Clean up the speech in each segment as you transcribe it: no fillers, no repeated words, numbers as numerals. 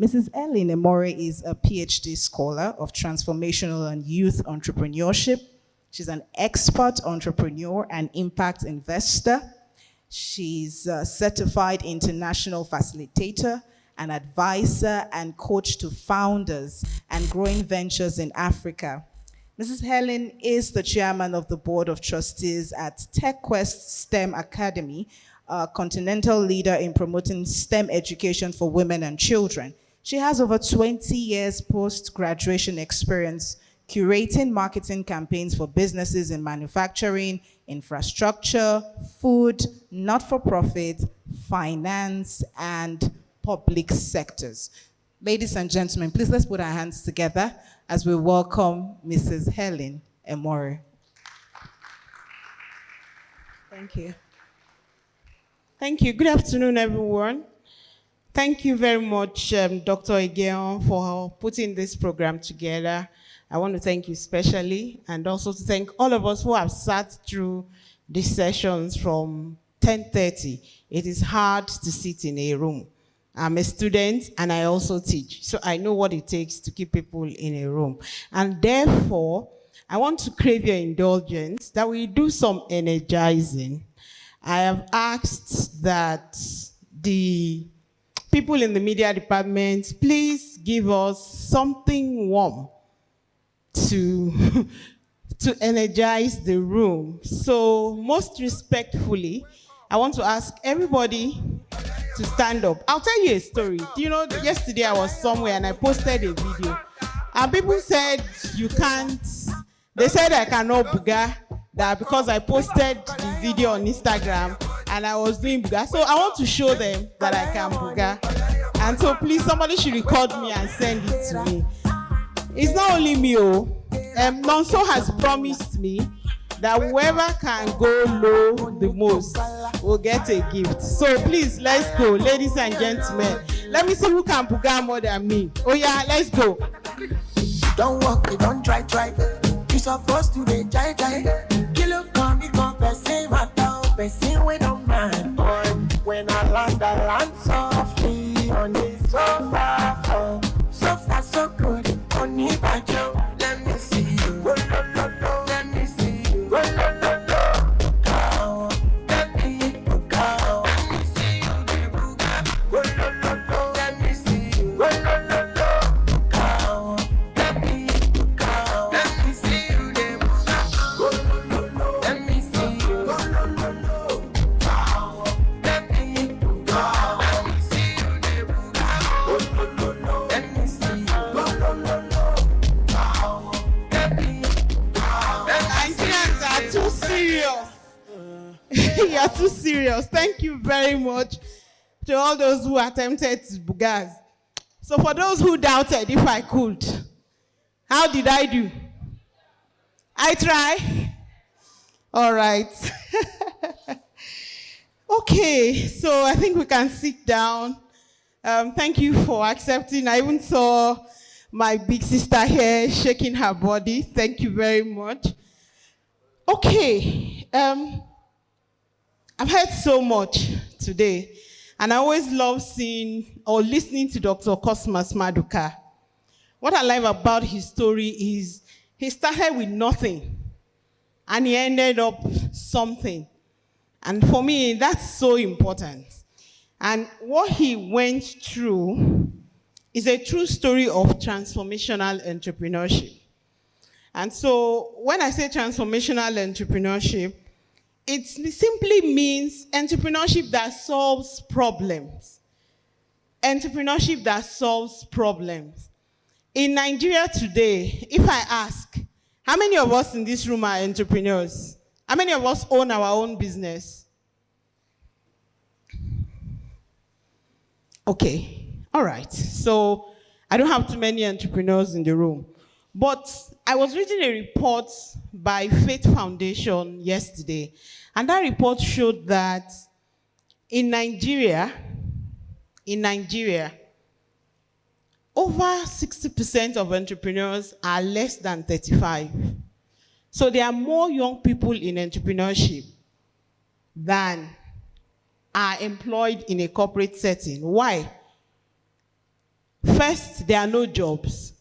Mrs. Helen Emore is a PhD scholar of transformational and youth entrepreneurship. She's an expert entrepreneur and impact investor. She's a certified international facilitator, an advisor and coach to founders and growing ventures in Africa. Mrs. Helen is the chairman of the board of trustees at TechQuest STEM Academy, a continental leader in promoting STEM education for women and children. She has over 20 years post-graduation experience curating marketing campaigns for businesses in manufacturing, infrastructure, food, not-for-profit, finance, and public sectors. Ladies and gentlemen, please let's put our hands together as we welcome Mrs. Helen Emore. Thank you. Thank you. Good afternoon, everyone. Thank you very much, Dr. Egeon, for putting this program together. I want to thank you especially, and also to thank all of us who have sat through these sessions from 10:30. It is hard to sit in a room. I'm a student and I also teach, so I know what it takes to keep people in a room. And therefore, I want to crave your indulgence that we do some energizing. I have asked that the people in the media department, please give us something warm to energize the room. So most respectfully, I want to ask everybody to stand up. I'll tell you a story. Do you know, yesterday I was somewhere and I posted a video. And people said, you can't, they said I cannot buga, that because I posted the video on Instagram and I was doing buga. So I want to show them that I can buga. And so please, somebody should record me and send it to me. It's not only me, Nonso has promised me that whoever can go low the most will get a gift. So please, let's go, ladies and gentlemen. Let me see who can buga more than me. Oh yeah, let's go. Don't walk, don't try. You supposed to be jai. Kill up, come, person, person, we don't mind. When I land softly on the sofa, so good, on the bajo. Let me see you, let me see you, let me go. Let me see you, let me see you, You're too serious. Thank you very much to all those who attempted to bugas. So for those who doubted if I could, how did I do? I try? All right. Okay, so I think we can sit down. Thank you for accepting. I even saw my big sister here shaking her body. Thank you very much. Okay. I've heard so much today, and I always love seeing or listening to Dr. Cosmas Maduka. What I love about his story is he started with nothing, and he ended up something. And for me, that's so important. And what he went through is a true story of transformational entrepreneurship. And so when I say transformational entrepreneurship, it simply means entrepreneurship that solves problems. Entrepreneurship that solves problems. In Nigeria today, if I ask, how many of us in this room are entrepreneurs? How many of us own our own business? Okay, all right. So I don't have too many entrepreneurs in the room. But I was reading a report by Faith Foundation yesterday, and that report showed that in Nigeria, over 60% of entrepreneurs are less than 35. So there are more young people in entrepreneurship than are employed in a corporate setting. Why? First, there are no jobs.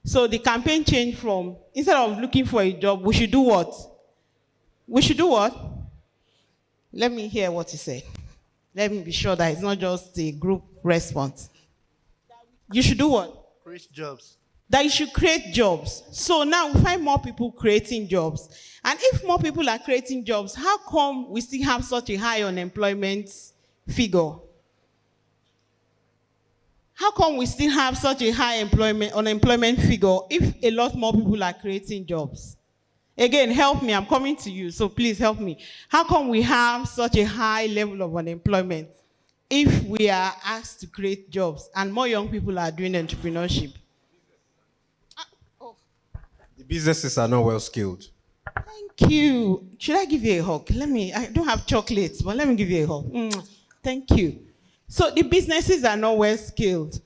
So the campaign changed from, instead of looking for a job, we should do what? We should do what? Let me hear what he said. Let me be sure that it's not just a group response. You should do what? Create jobs. That you should create jobs. So now we find more people creating jobs. And if more people are creating jobs, how come we still have such a high unemployment figure? How come we still have such a high unemployment figure if a lot more people are creating jobs? Again, help me. I'm coming to you, so please help me. How come we have such a high level of unemployment if we are asked to create jobs and more young people are doing entrepreneurship? The businesses are not well skilled. Thank you. Should I give you a hug? I don't have chocolates, but let me give you a hug. Thank you. So the businesses are not well skilled.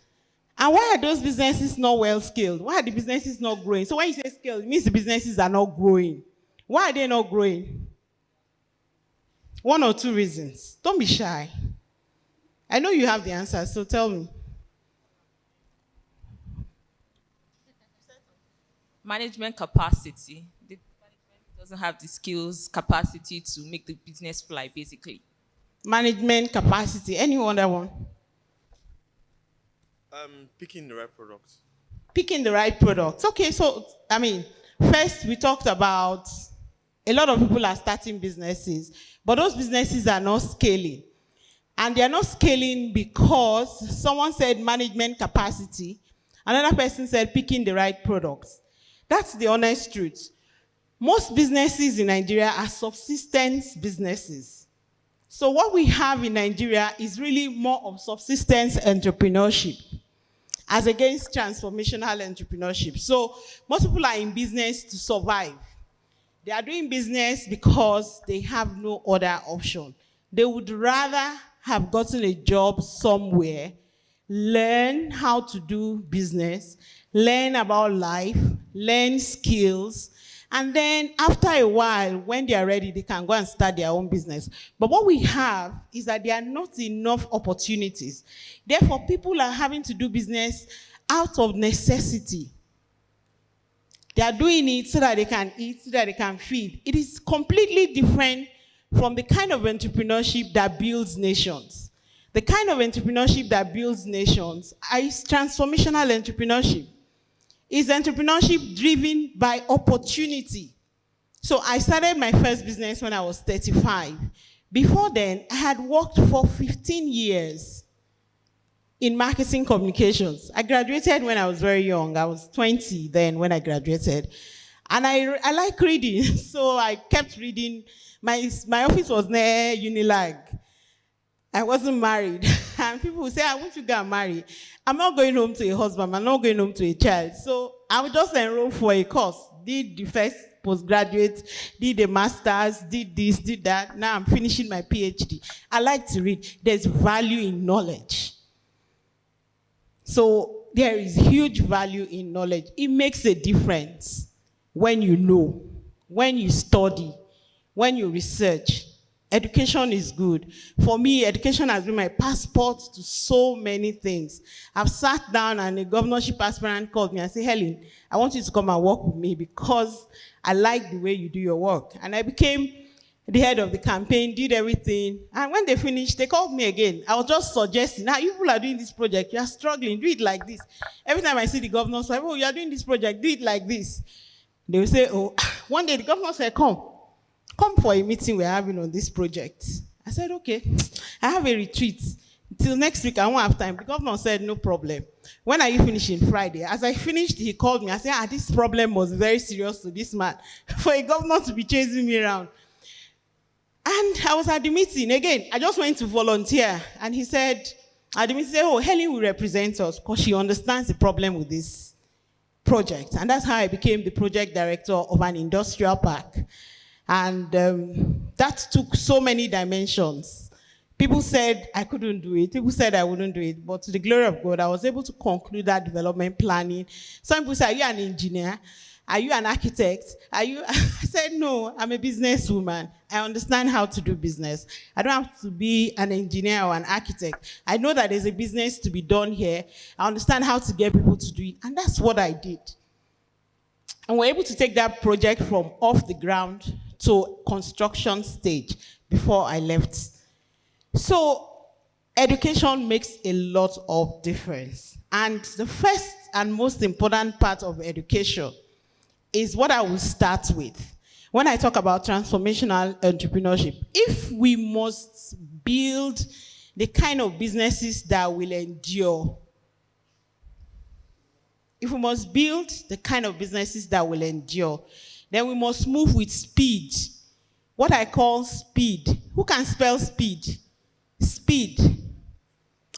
And why are those businesses not well skilled? Why are the businesses not growing? So when you say skilled, it means the businesses are not growing. Why are they not growing? One or two reasons. Don't be shy. I know you have the answers, so tell me. Management capacity. The management doesn't have the skills, capacity to make the business fly, basically. Management capacity. Any other one? Picking the right products. Picking the right products. Okay, so, first we talked about a lot of people are starting businesses, but those businesses are not scaling. And they are not scaling because someone said management capacity, another person said picking the right products. That's the honest truth. Most businesses in Nigeria are subsistence businesses. So what we have in Nigeria is really more of subsistence entrepreneurship as against transformational entrepreneurship. So most people are in business to survive. They are doing business because they have no other option. They would rather have gotten a job somewhere, learn how to do business, learn about life, learn skills, and then after a while, when they are ready, they can go and start their own business. But what we have is that there are not enough opportunities. Therefore, people are having to do business out of necessity. They are doing it so that they can eat, so that they can feed. It is completely different from the kind of entrepreneurship that builds nations. The kind of entrepreneurship that builds nations is transformational entrepreneurship. It's entrepreneurship driven by opportunity. So I started my first business when I was 35. Before then, I had worked for 15 years in marketing communications. I graduated when I was very young. I was 20 then when I graduated. And I like reading, so I kept reading. My office was near Unilag. I wasn't married. And people would say, I want to go and marry. I'm not going home to a husband. I'm not going home to a child. So I would just enroll for a course. Did the first postgraduate, did the master's, did this, did that. Now I'm finishing my PhD. I like to read. There's value in knowledge. So there is huge value in knowledge. It makes a difference when you know, when you study, when you research. Education is good. For me, education has been my passport to so many things. I've sat down and a governorship aspirant called me and said, Helen, I want you to come and work with me because I like the way you do your work. And I became the head of the campaign, did everything. And when they finished, they called me again. I was just suggesting, now you people are doing this project, you are struggling, do it like this. Every time I see the governor say, oh, you are doing this project, do it like this. They will say, oh, one day the governor said, come for a meeting we're having on this project. I said, okay, I have a retreat. Till next week, I won't have time. The governor said, no problem. When are you finishing? Friday. As I finished, he called me. I said, this problem was very serious to this man. For a governor to be chasing me around. And I was at the meeting. Again, I just went to volunteer. And he said, at the meeting, he said, oh, Helen will represent us because she understands the problem with this project. And that's how I became the project director of an industrial park. And that took so many dimensions. People said I couldn't do it. People said I wouldn't do it. But to the glory of God, I was able to conclude that development planning. Some people say, are you an engineer? Are you an architect? Are you? I said, no, I'm a businesswoman. I understand how to do business. I don't have to be an engineer or an architect. I know that there's a business to be done here. I understand how to get people to do it. And that's what I did. And we're able to take that project from off the ground to construction stage before I left. So education makes a lot of difference. And the first and most important part of education is what I will start with. When I talk about transformational entrepreneurship, if we must build the kind of businesses that will endure, if we must build the kind of businesses that will endure, then we must move with speed. What I call speed. Who can spell speed? Speed.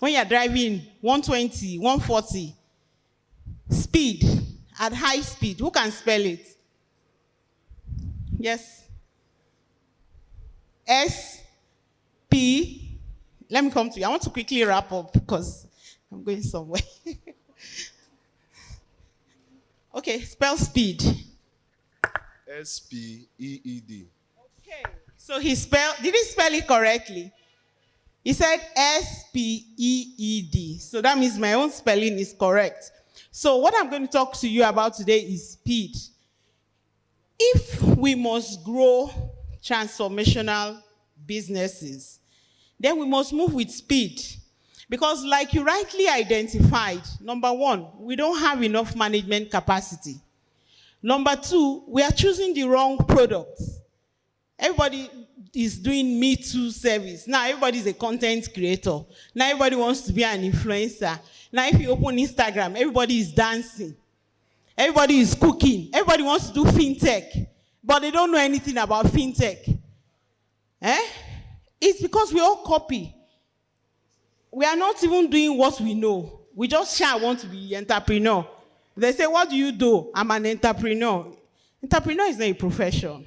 When you're driving 120, 140, speed, at high speed. Who can spell it? Yes. S, P. Let me come to you. I want to quickly wrap up because I'm going somewhere. Okay, spell speed. SPEED. Okay. So did he spell it correctly? He said SPEED. So that means my own spelling is correct. So what I'm going to talk to you about today is speed. If we must grow transformational businesses, then we must move with speed. Because like you rightly identified, number one, we don't have enough management capacity. Number two, we are choosing the wrong products. Everybody is doing Me Too service. Now everybody is a content creator. Now everybody wants to be an influencer. Now if you open Instagram, everybody is dancing. Everybody is cooking. Everybody wants to do fintech. But they don't know anything about fintech. It's because we all copy. We are not even doing what we know. We just want to be entrepreneur. They say, what do you do? I'm an entrepreneur. Entrepreneur is not a profession.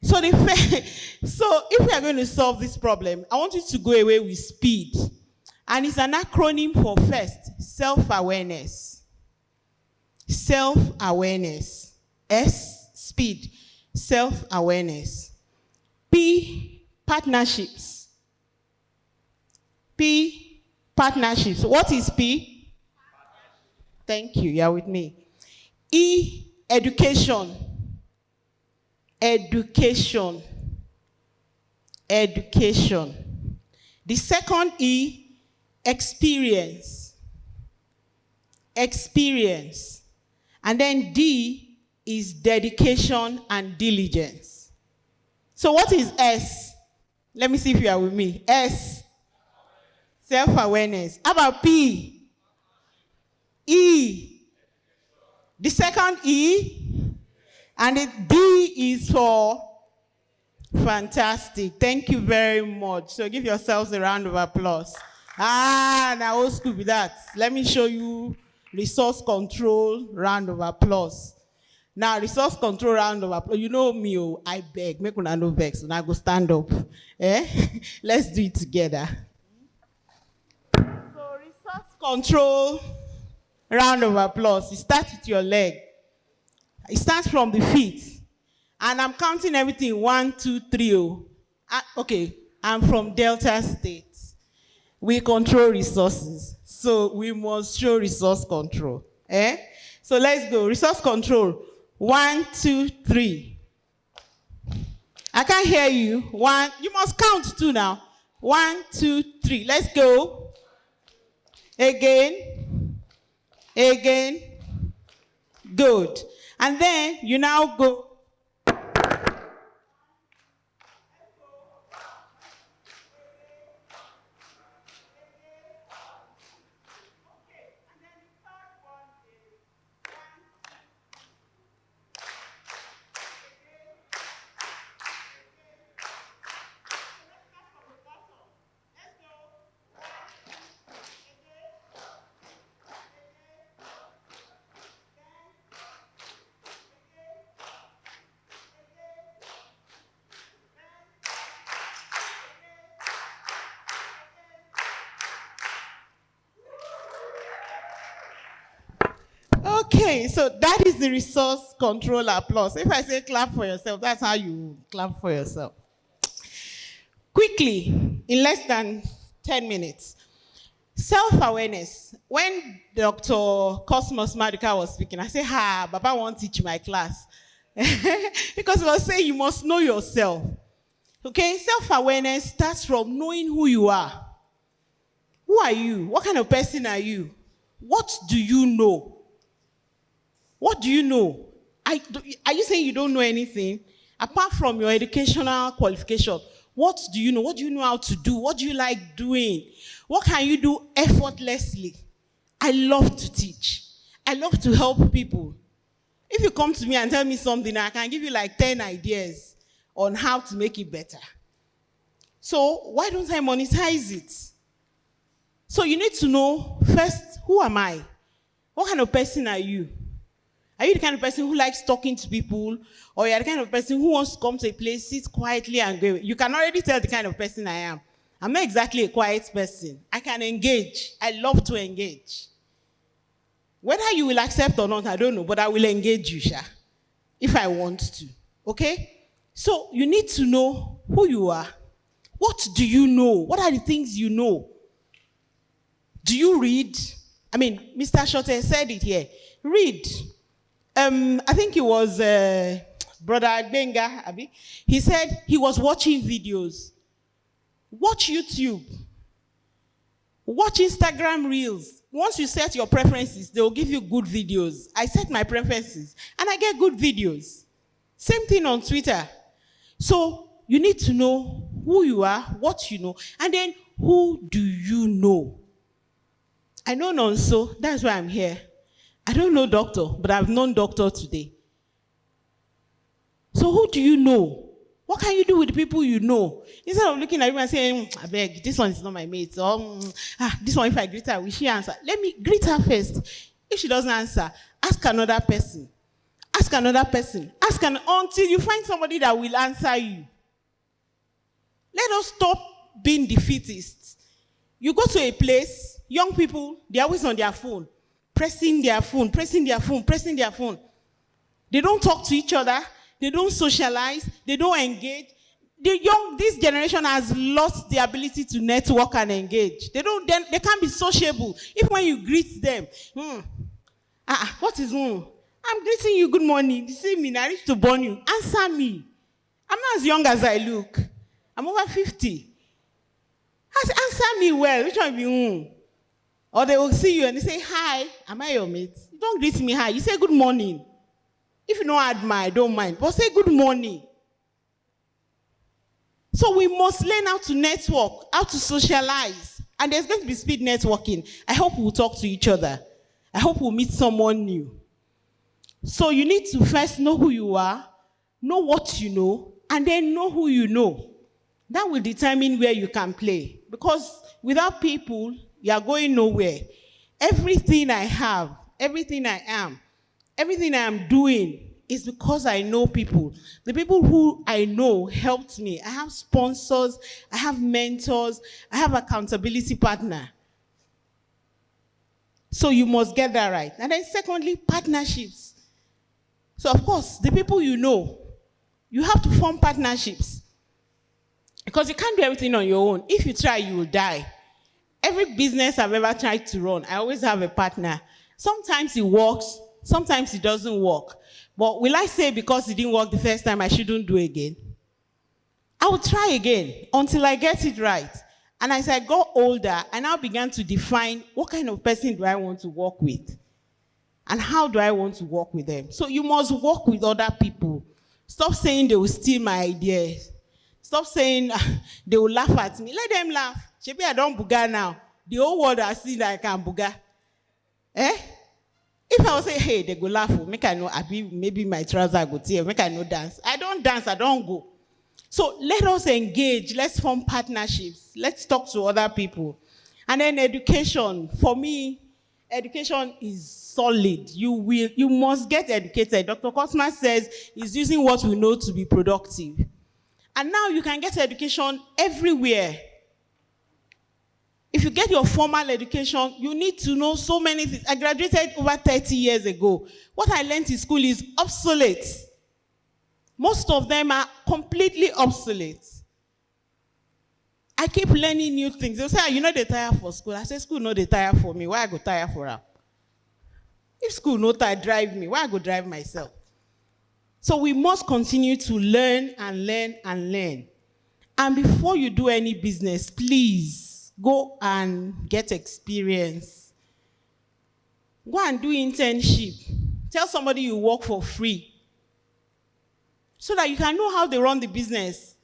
So if we are going to solve this problem, I want you to go away with speed. And it's an acronym for first, self-awareness. Self-awareness. S, speed. Self-awareness. P, partnerships. P, partnerships. What is P? Thank you. You are with me. E, education. Education. Education. The second E, experience. Experience. And then D is dedication and diligence. So what is S? Let me see if you are with me. S, self-awareness. How about P? E. The second E. And the D is for fantastic. Thank you very much. So give yourselves a round of applause. Now old school with that. Let me show you resource control round of applause. Now, resource control round of applause. You know me, I beg. Make una no vex. Now go stand up. Let's do it together. So resource control round of applause. You start with your leg. It starts from the feet. And I'm counting everything. 1, 2, 3. Okay, I'm from Delta State. We control resources. So we must show resource control. So let's go. Resource control. 1, 2, 3. I can't hear you. 1. You must count 2 now. 1, 2, 3. Let's go. Again. Again. Good. And then you now go. Okay, so that is the resource control applause. If I say clap for yourself, that's how you clap for yourself. Quickly, in less than 10 minutes. Self-awareness. When Dr. Cosmos Maduka was speaking, I said, Baba won't teach my class. Because he was saying you must know yourself. Okay, self-awareness starts from knowing who you are. Who are you? What kind of person are you? What do you know? What do you know? Are you saying you don't know anything? Apart from your educational qualification, what do you know? What do you know how to do? What do you like doing? What can you do effortlessly? I love to teach. I love to help people. If you come to me and tell me something, I can give you like 10 ideas on how to make it better. So why don't I monetize it? So you need to know first, who am I? What kind of person are you? Are you the kind of person who likes talking to people? Or you're the kind of person who wants to come to a place, sit quietly and go? You can already tell the kind of person I am. I'm not exactly a quiet person. I can engage. I love to engage. Whether you will accept or not, I don't know, but I will engage you, Sha, if I want to. Okay? So you need to know who you are. What do you know? What are the things you know? Do you read? I mean, Mr. Shote said it here. Read. I think it was Brother Benga, Abi. He said he was watching videos. Watch YouTube. Watch Instagram Reels. Once you set your preferences, they will give you good videos. I set my preferences, and I get good videos. Same thing on Twitter. So you need to know who you are, what you know, and then who do you know? I know Nonso, that's why I'm here. I don't know Doctor, but I've known Doctor today. So who do you know? What can you do with the people you know? Instead of looking at you and saying, I beg, this one is not my mate. Or, this one, if I greet her, will she answer? Let me greet her first. If she doesn't answer, ask another person. Ask another person. Until you find somebody that will answer you. Let us stop being defeatists. You go to a place, young people, they're always on their phone. Pressing their phone. They don't talk to each other. They don't socialize. They don't engage. This generation has lost the ability to network and engage. They can't be sociable. If when you greet them, what is I'm greeting you, good morning. You see me, I reach to born you. Answer me. I'm not as young as I look. I'm over 50. Answer me well. Which one be Or they will see you and they say, hi, am I your mate? You don't greet me hi. You say good morning. If you don't admire, don't mind. But say good morning. So we must learn how to network, how to socialize. And there's going to be speed networking. I hope we'll talk to each other. I hope we'll meet someone new. So you need to first know who you are, know what you know, and then know who you know. That will determine where you can play. Because without people, you are going nowhere. Everything I have, everything I am, everything I am doing is because I know people. The people who I know helped me. I have sponsors, I have mentors, I have accountability partner. So you must get that right. And then secondly, partnerships. So of course, the people you know, you have to form partnerships. Because you can't do everything on your own. If you try, you will die. Every business I've ever tried to run, I always have a partner. Sometimes it works, sometimes it doesn't work. But will I say because it didn't work the first time, I shouldn't do it again? I will try again until I get it right. And as I got older, I now began to define what kind of person do I want to work with? And how do I want to work with them? So you must work with other people. Stop saying they will steal my ideas. Stop saying they will laugh at me. Let them laugh. Maybe I don't buga now. The whole world has seen that I can buga. If I will say, hey, they go laugh, make I know, maybe my trousers go tear, make I know dance. I don't dance, I don't go. So let us engage, let's form partnerships, let's talk to other people. And then education, for me, education is solid. You must get educated. Dr. Kosma says he's using what we know to be productive. And now you can get education everywhere. If you get your formal education, you need to know so many things. I graduated over 30 years ago. What I learned in school is obsolete. Most of them are completely obsolete. I keep learning new things. They'll say, you know they tire for school. I say, school no they tire for me. Why I go tire for her? If school no tire drive me, why I go drive myself? So we must continue to learn and learn and learn. And before you do any business, please go and get experience. Go and do internship. Tell somebody you work for free, so that you can know how they run the business.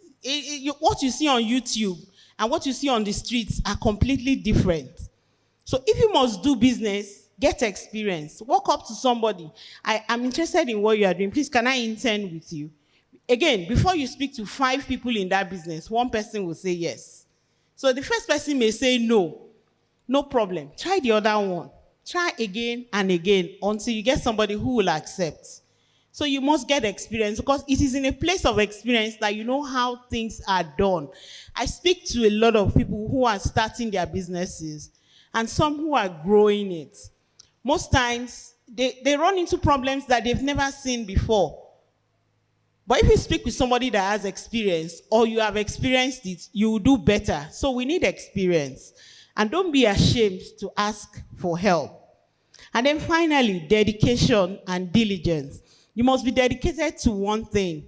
What you see on YouTube and what you see on the streets are completely different. So if you must do business, get experience. Walk up to somebody. I'm interested in what you are doing. Please, can I intern with you? Again, before you speak to 5 people in that business, 1 person will say yes. So the first person may say no. No problem. Try the other one. Try again and again until you get somebody who will accept. So you must get experience, because it is in a place of experience that you know how things are done. I speak to a lot of people who are starting their businesses and some who are growing it. Most times, they run into problems that they've never seen before. But if you speak with somebody that has experience, or you have experienced it, you will do better. So we need experience. And don't be ashamed to ask for help. And then finally, dedication and diligence. You must be dedicated to one thing.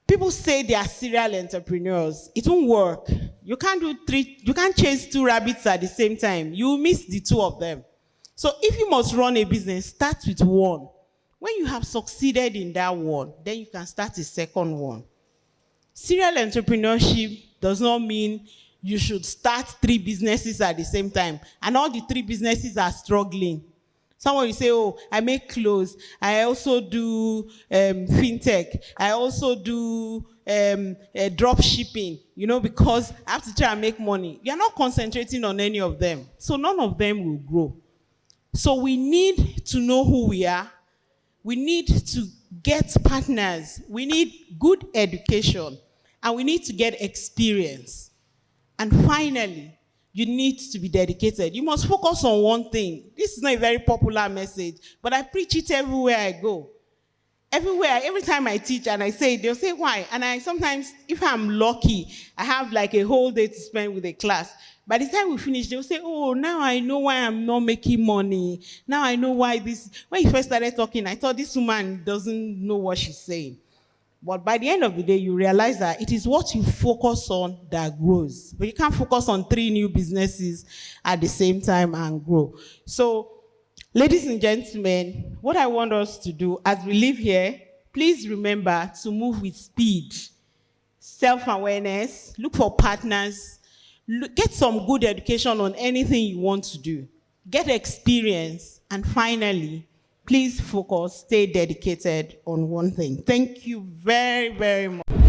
People say they are serial entrepreneurs. It won't work. You can't chase 2 rabbits at the same time. You will miss the 2 of them. So if you must run a business, start with one. When you have succeeded in that one, then you can start a second one. Serial entrepreneurship does not mean you should start 3 businesses at the same time, and all the 3 businesses are struggling. Someone will say, oh, I make clothes. I also do fintech. I also do drop shipping, because I have to try and make money. You're not concentrating on any of them. So none of them will grow. So we need to know who we are. We need to get partners. We need good education. And we need to get experience. And finally, you need to be dedicated. You must focus on one thing. This is not a very popular message, but I preach it everywhere I go. Every time I teach and I say it, they'll say, why? And I sometimes, if I'm lucky, I have like a whole day to spend with a class. By the time we finish, they'll say, oh, now I know why I'm not making money. Now I know why this. When you first started talking, I thought this woman doesn't know what she's saying. But by the end of the day, you realize that it is what you focus on that grows. But you can't focus on 3 new businesses at the same time and grow. So, ladies and gentlemen, what I want us to do as we leave here, please remember to move with speed, self-awareness, look for partners, get some good education on anything you want to do, get experience, and finally, please focus, stay dedicated on one thing. Thank you very, very much.